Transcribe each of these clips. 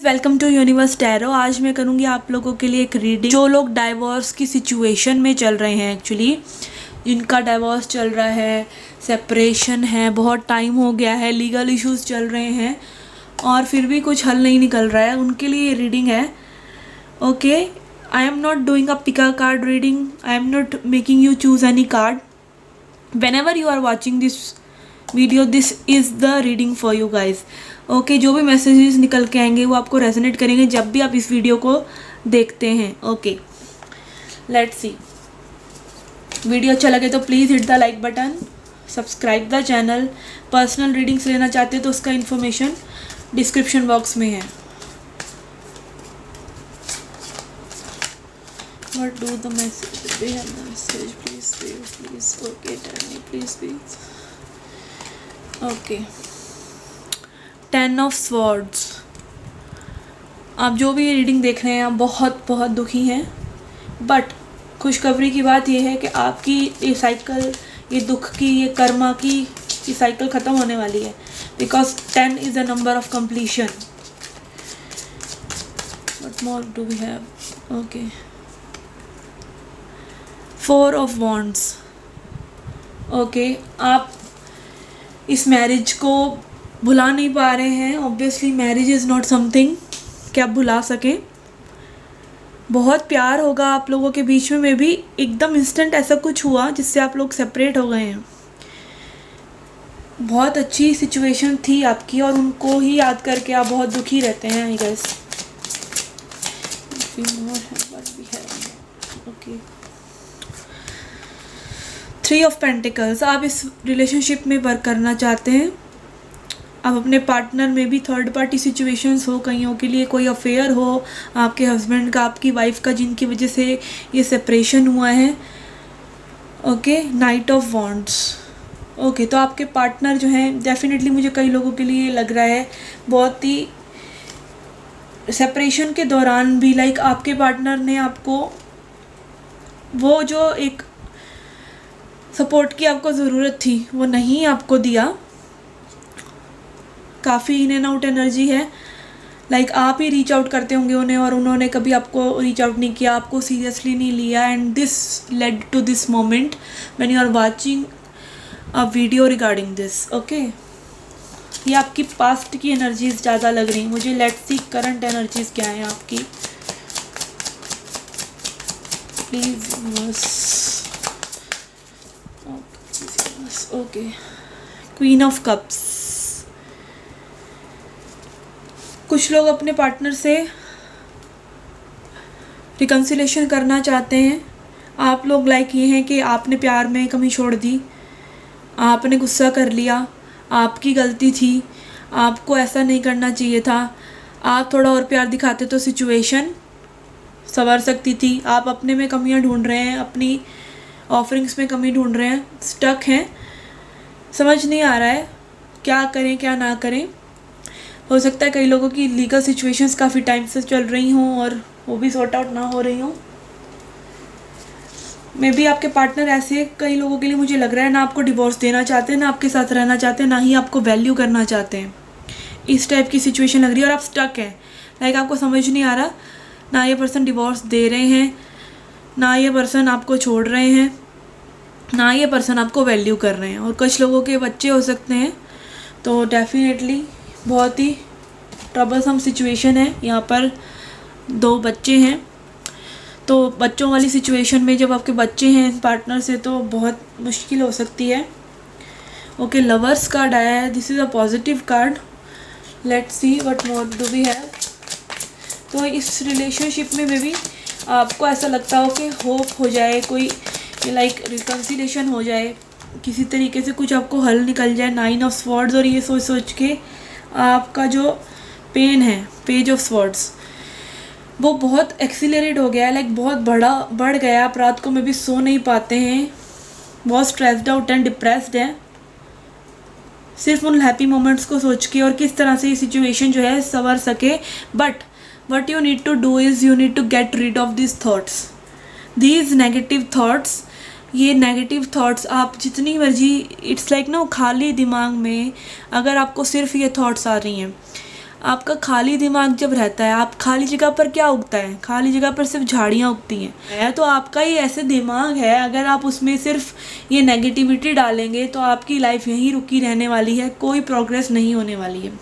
Welcome to universe tarot. आज मैं करूँगी आप लोगों के लिए एक रीडिंग। जो लोग डाइवोर्स की सिचुएशन में चल रहे हैं, एक्चुअली जिनका डाइवोर्स चल रहा है, सेपरेशन है, बहुत टाइम हो गया है, लीगल इश्यूज चल रहे हैं और फिर भी कुछ हल नहीं निकल रहा है, उनके लिए ये रीडिंग है। Okay, I am not doing a pick a card reading, I am not making you choose any card. whenever you are watching this video, this is the reading for you guys. Okay, जो भी messages निकल के आएंगे वो आपको resonate करेंगे जब भी आप इस वीडियो को देखते हैं। Okay, let's see. वीडियो अच्छा लगे तो please hit the like button, subscribe the channel. Personal readings लेना चाहते हैं तो उसका इन्फॉर्मेशन डिस्क्रिप्शन बॉक्स में है। What do the message? They have the message. Please. Okay, tell me, please. Okay. 10 of Swords. आप जो भी ये रीडिंग देख रहे हैं, आप बहुत बहुत दुखी हैं, बट खुशखबरी की बात यह है कि आपकी ये साइकिल, ये दुख की, ये कर्मा की ये साइकिल ख़त्म होने वाली है, because 10 is a number of completion. What more do we have? Okay. 4 of Wands. Okay, आप इस मैरिज को भुला नहीं पा रहे हैं। Obviously marriage is not something कि आप भुला सकें। बहुत प्यार होगा आप लोगों के बीच में भी एकदम इंस्टेंट ऐसा कुछ हुआ जिससे आप लोग सेपरेट हो गए हैं। बहुत अच्छी सिचुएशन थी आपकी और उनको ही याद करके आप बहुत दुखी रहते हैं, I guess. Okay, 3 of pentacles. आप इस रिलेशनशिप में वर्क करना चाहते हैं। आप अपने पार्टनर में भी थर्ड पार्टी सिचुएशंस हो, कईयों के लिए कोई अफेयर हो आपके हस्बैंड का, आपकी वाइफ का, जिनकी वजह से ये सेपरेशन हुआ है। Okay, night of wands. Okay, तो आपके पार्टनर जो हैं, डेफिनेटली मुझे कई लोगों के लिए लग रहा है बहुत ही सेपरेशन के दौरान भी आपके पार्टनर ने आपको वो जो एक सपोर्ट की आपको ज़रूरत थी वो नहीं आपको दिया। काफ़ी इन एंड आउट एनर्जी है, आप ही रीच आउट करते होंगे उन्हें और उन्होंने कभी आपको रीच आउट नहीं किया, आपको सीरियसली नहीं लिया, and this led to this moment when you are watching a video regarding this. Okay, ये आपकी पास्ट की एनर्जीज ज़्यादा लग रही मुझे। लेट्स सी करंट एनर्जीज क्या हैं आपकी, please. Okay, queen of cups. कुछ लोग अपने पार्टनर से रिकन्सिलेशन करना चाहते हैं। आप लोग ये हैं कि आपने प्यार में कमी छोड़ दी, आपने गुस्सा कर लिया, आपकी गलती थी, आपको ऐसा नहीं करना चाहिए था। आप थोड़ा और प्यार दिखाते तो सिचुएशन संवर सकती थी। आप अपने में कमियां ढूंढ रहे हैं, अपनी ऑफरिंग्स में कमी ढूंढ रहे हैं, स्टक हैं, समझ नहीं आ रहा है क्या करें क्या ना करें। हो सकता है कई लोगों की लीगल सिचुएशंस काफ़ी टाइम से चल रही हों और वो भी सॉर्ट आउट ना हो रही हों। मे बी आपके पार्टनर ऐसे कई लोगों के लिए मुझे लग रहा है ना आपको डिवोर्स देना चाहते हैं, ना आपके साथ रहना चाहते हैं, ना ही आपको वैल्यू करना चाहते हैं। इस टाइप की सिचुएशन लग रही है और आप स्टक हैं। आपको समझ नहीं आ रहा, ना ये पर्सन डिवोर्स दे रहे हैं, ना ये पर्सन आपको छोड़ रहे हैं, ना ये पर्सन आपको वैल्यू कर रहे हैं। और कुछ लोगों के बच्चे हो सकते हैं, तो डेफिनेटली बहुत ही ट्रबलसम सिचुएशन है। यहाँ पर 2 बच्चे हैं, तो बच्चों वाली सिचुएशन में जब आपके बच्चे हैं पार्टनर से तो बहुत मुश्किल हो सकती है। ओके, लवर्स कार्ड आया है, this is a positive card. Let's see what more do we have. तो इस रिलेशनशिप में भी आपको ऐसा लगता हो कि होप हो जाए, कोई रिकन्सिलेशन हो जाए, किसी तरीके से कुछ आपको हल निकल जाए। 9 ऑफ स्वॉर्ड्स, और ये सोच सोच के आपका जो पेन है, पेज ऑफ स्वॉर्ड्स, वो बहुत एक्सीलरेट हो गया है, बहुत बढ़ गया। आप रात को में भी सो नहीं पाते हैं, बहुत स्ट्रेस्ड आउट एंड डिप्रेस्ड है, सिर्फ उन हैप्पी मोमेंट्स को सोच के और किस तरह से ये सिचुएशन जो है संवर सके। But what you need to do is you need to get rid of this thoughts, these negative thoughts. ये नेगेटिव थॉट्स आप जितनी मर्जी, इट्स खाली दिमाग में अगर आपको सिर्फ ये थॉट्स आ रही हैं, आपका खाली दिमाग जब रहता है, आप खाली जगह पर क्या उगता है? खाली जगह पर सिर्फ झाड़ियाँ उगती हैं। तो आपका ही ऐसे दिमाग है, अगर आप उसमें सिर्फ ये नेगेटिविटी डालेंगे तो आपकी लाइफ यहीं रुकी रहने वाली है, कोई प्रोग्रेस नहीं होने वाली है।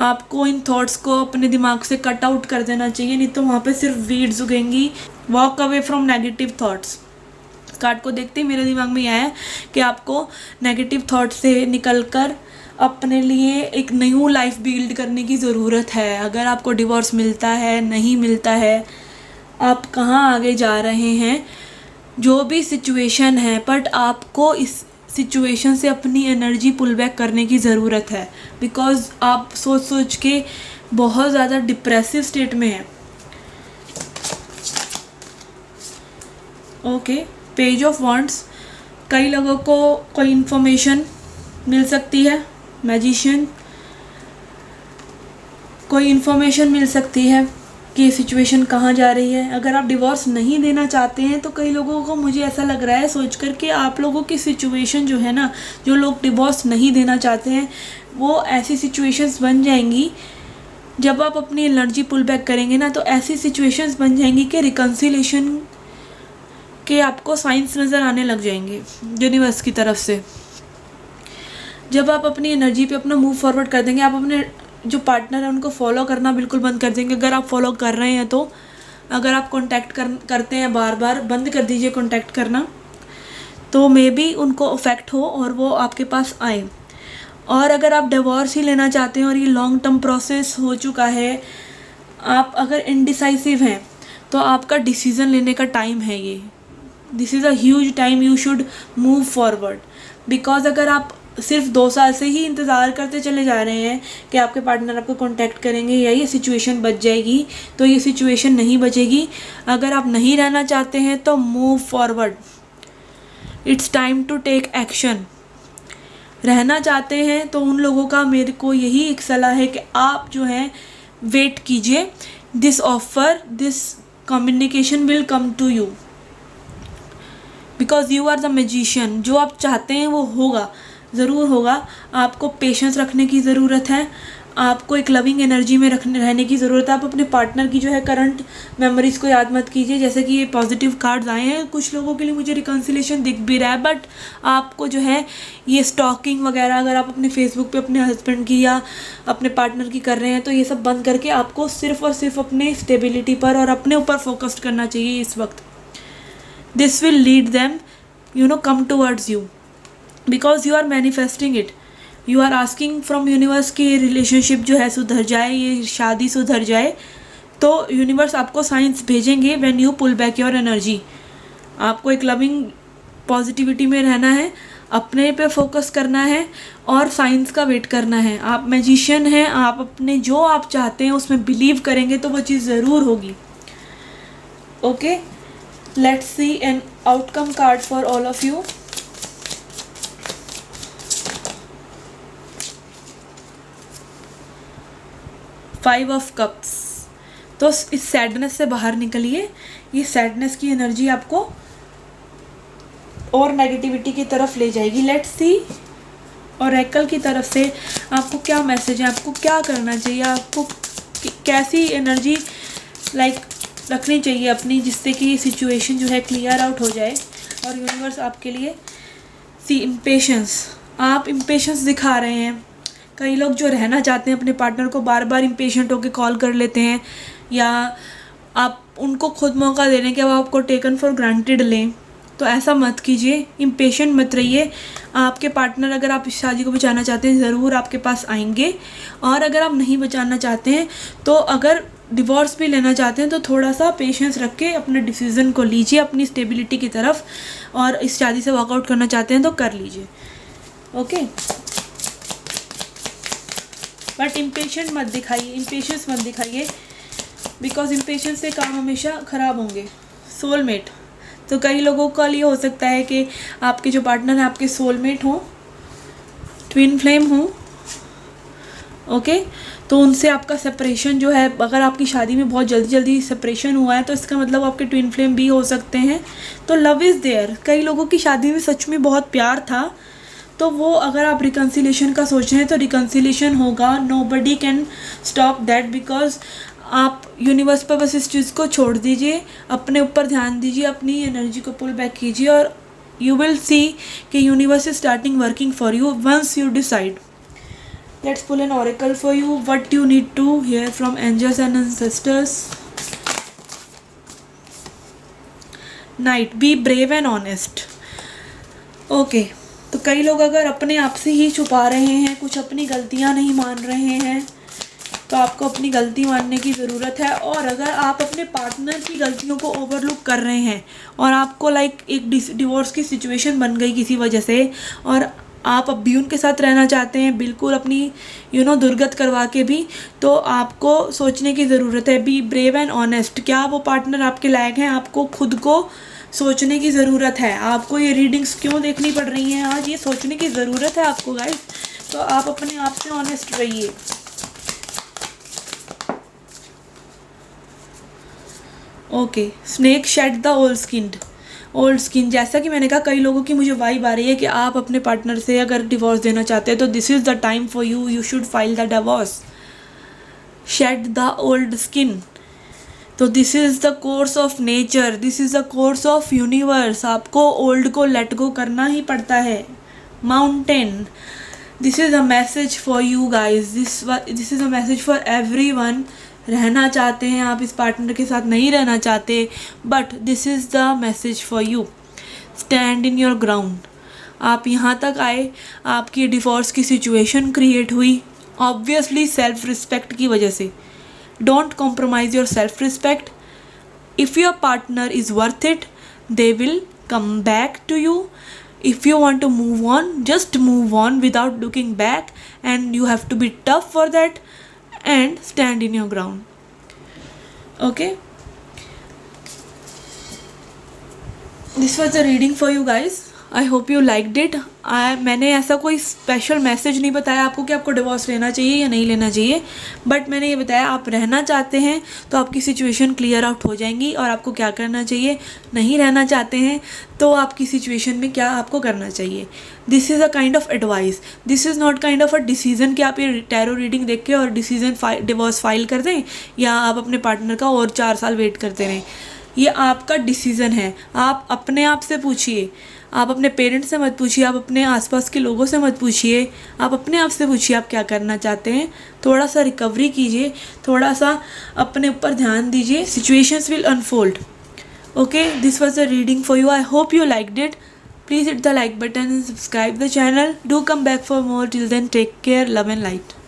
आपको इन थॉट्स को अपने दिमाग से कट आउट कर देना चाहिए, नहीं तो वहाँ पे सिर्फ वीड्स उगेंगी। Walk away from negative thoughts. Card को देखते ही मेरे दिमाग में यह है कि आपको नेगेटिव थॉट से निकलकर अपने लिए एक न्यू लाइफ बिल्ड करने की ज़रूरत है। अगर आपको डिवोर्स मिलता है, नहीं मिलता है, आप कहाँ आगे जा रहे हैं, जो भी सिचुएशन है, बट आपको इस सिचुएशन से अपनी एनर्जी पुल बैक करने की ज़रूरत है। बिकॉज आप सोच सोच के बहुत ज़्यादा डिप्रेसिव स्टेट में हैं। Okay, page of wands. कई लोगों को कोई इन्फॉर्मेशन मिल सकती है, मैजिशियन, कोई इन्फॉर्मेशन मिल सकती है कि सिचुएशन कहाँ जा रही है। अगर आप डिवोर्स नहीं देना चाहते हैं तो कई लोगों को, मुझे ऐसा लग रहा है सोच कर कि आप लोगों की सिचुएशन जो है ना, जो लोग डिवोर्स नहीं देना चाहते हैं, वो ऐसी सिचुएशंस बन जाएंगी जब आप अपनी एनर्जी पुल बैक करेंगे ना, तो ऐसी सिचुएशंस बन जाएंगी कि रिकन्सिलेशन के आपको साइंस नज़र आने लग जाएंगे यूनिवर्स की तरफ से। जब आप अपनी एनर्जी पे अपना मूव फॉरवर्ड कर देंगे, आप अपने जो पार्टनर है उनको फॉलो करना बिल्कुल बंद कर देंगे। अगर आप फॉलो कर रहे हैं तो, अगर आप कांटेक्ट करते हैं बार बार, बंद कर दीजिए कांटेक्ट करना, तो मे बी उनको अफेक्ट हो और वो आपके पास आए। और अगर आप डिवोर्स ही लेना चाहते हैं और ये लॉन्ग टर्म प्रोसेस हो चुका है, आप अगर इनडिसाइसिव हैं तो आपका डिसीज़न लेने का टाइम है ये। This is a huge time, you should move forward. Because अगर आप सिर्फ 2 साल से ही इंतज़ार करते चले जा रहे हैं कि आपके पार्टनर आपको कांटेक्ट करेंगे या ये सिचुएशन बच जाएगी, तो ये सिचुएशन नहीं बचेगी। अगर आप नहीं रहना चाहते हैं तो move forward, it's time to take action. रहना चाहते हैं तो उन लोगों का मेरे को यही एक सलाह है कि आप जो है वेट कीजिए। This offer, this communication will come to you because you are the magician. जो आप चाहते हैं वो होगा, ज़रूर होगा। आपको पेशेंस रखने की ज़रूरत है, आपको एक लविंग एनर्जी में रहने की ज़रूरत है। आप अपने पार्टनर की जो है करंट मेमोरीज़ को याद मत कीजिए। जैसे कि ये पॉजिटिव कार्ड्स आए हैं, कुछ लोगों के लिए मुझे रिकन्सिलेशन दिख भी रहा है, बट आपको जो है ये स्टॉकिंग वगैरह अगर आप अपने फेसबुक पे अपने हस्बैंड की या अपने पार्टनर की कर रहे हैं तो ये सब बंद करके आपको सिर्फ़ और सिर्फ अपने स्टेबिलिटी पर और अपने ऊपर फोकस्ड करना चाहिए इस वक्त। This will lead them come towards you because you are manifesting it. You are asking from universe कि ये रिलेशनशिप जो है सुधर जाए, ये शादी सुधर जाए, तो यूनिवर्स आपको साइंस भेजेंगे when you pull back your energy. आपको एक लविंग पॉजिटिविटी में रहना है, अपने पे फोकस करना है और साइंस का वेट करना है। आप मैजिशियन हैं, आप अपने जो आप चाहते हैं उसमें बिलीव करेंगे तो वो चीज़ ज़रूर होगी। Okay, let's see an outcome card for all of you. Five of Cups। तो इस सैडनेस से बाहर निकलिए। ये सैडनेस की एनर्जी आपको और नेगेटिविटी की तरफ ले जाएगी। लेट्स सी ऑरेकल की तरफ से आपको क्या मैसेज है, आपको क्या करना चाहिए, आपको कैसी एनर्जी रखनी चाहिए अपनी, जिससे कि सिचुएशन जो है क्लियर आउट हो जाए। और यूनिवर्स आपके लिए इम्पेशंस, आप इम्पेशंस दिखा रहे हैं। कई लोग जो रहना चाहते हैं अपने पार्टनर को बार बार इम्पेशेंट होकर कॉल कर लेते हैं, या आप उनको खुद मौका दे रहे हैं कि वो आपको टेकन फॉर ग्रांटेड लें। तो ऐसा मत कीजिए, इम्पेशेंट मत रहिए। आपके पार्टनर अगर आप इस शादी को बचाना चाहते हैं ज़रूर आपके पास आएंगे, और अगर आप नहीं बचाना चाहते हैं तो अगर डिवोर्स भी लेना चाहते हैं तो थोड़ा सा पेशेंस रख के अपने डिसीज़न को लीजिए अपनी स्टेबिलिटी की तरफ, और इस शादी से वॉकआउट करना चाहते हैं तो कर लीजिए। ओके, बट इम्पेशेंट मत दिखाइए, इम्पेशेंस मत दिखाइए, बिकॉज इम्पेशेंस से काम हमेशा ख़राब होंगे। सोलमेट, तो कई लोगों का लिए हो सकता है कि आपके जो पार्टनर हैं आपके सोलमेट हों, ट्विन फ्लेम हों। ओके, तो उनसे आपका सेपरेशन जो है, अगर आपकी शादी में बहुत जल्दी सेपरेशन हुआ है तो इसका मतलब आपके ट्विन फ्लेम भी हो सकते हैं। तो लव इज़ देयर। कई लोगों की शादी में सच में बहुत प्यार था, तो वो अगर आप रिकन्सिलेशन का सोच रहे हैं तो रिकन्सिलेशन होगा, nobody can stop that, because आप यूनिवर्स पर बस इस चीज़ को छोड़ दीजिए, अपने ऊपर ध्यान दीजिए, अपनी एनर्जी को पुल बैक कीजिए और यू विल सी कि universe is starting working for you once you decide. Let's pull an oracle for you. What you need to hear from angels and ancestors. Knight, be brave and honest. Okay, तो कई लोग अगर अपने आप से ही छुपा रहे हैं, कुछ अपनी गलतियां नहीं मान रहे हैं, तो आपको अपनी गलती मानने की ज़रूरत है. और अगर आप अपने पार्टनर की गलतियों को ओवरलुक कर रहे हैं और आपको एक डिवोर्स की सिचुएशन बन गई किसी वजह से और आप अब भी उनके साथ रहना चाहते हैं, बिल्कुल अपनी दुर्गत करवा के भी, तो आपको सोचने की ज़रूरत है. Be brave and honest. क्या वो पार्टनर आपके लायक हैं? आपको खुद को सोचने की ज़रूरत है. आपको ये रीडिंग्स क्यों देखनी पड़ रही हैं आज? ये सोचने की ज़रूरत है आपको गाइस. तो आप अपने आप से ऑनेस्ट रहिए. Okay, snake shed the old skin. जैसा कि मैंने कहा, कई लोगों की मुझे वाइब आ रही है कि आप अपने पार्टनर से अगर डिवोर्स देना चाहते हैं तो this is the time for you, you should file the divorce. Shed the old skin. तो this is the course of nature, this is the course of universe. आपको ओल्ड को लेट गो करना ही पड़ता है. Mountain. This is a message for you guys, this is a message for everyone. रहना चाहते हैं आप इस पार्टनर के साथ, नहीं रहना चाहते, but this is the message for you. Stand in your ground. आप यहाँ तक आए, आपकी डिवोर्स की सिचुएशन क्रिएट हुई ऑब्वियसली सेल्फ रिस्पेक्ट की वजह से. Don't compromise your self respect. If your partner is worth it, they will come back to you. If you want to move on, just move on without looking back, and you have to be tough for that and stand in your ground. Okay, this was the reading for you guys. I hope you liked it. मैंने ऐसा कोई special message नहीं बताया आपको कि आपको divorce लेना चाहिए या नहीं लेना चाहिए, बट मैंने ये बताया आप रहना चाहते हैं तो आपकी सिचुएशन क्लियर आउट हो जाएंगी और आपको क्या करना चाहिए. नहीं रहना चाहते हैं तो आपकी सिचुएशन में क्या आपको करना चाहिए. This is a kind of advice. This is not kind of a decision कि आप ये टैरो रीडिंग देख के और डिवोर्स फाइल कर दें या आप अपने पार्टनर का और 4 साल वेट करते रहें. ये आपका डिसीज़न है. आप अपने आप से पूछिए, आप अपने पेरेंट्स से मत पूछिए, आप अपने आसपास के लोगों से मत पूछिए, आप अपने आप से पूछिए आप क्या करना चाहते हैं. थोड़ा सा रिकवरी कीजिए, थोड़ा सा अपने ऊपर ध्यान दीजिए. Situations will unfold. Okay, this was the reading for you. I hope you liked it. Please hit the like button and subscribe the channel. Do come back for more. Till then, take care, love and light.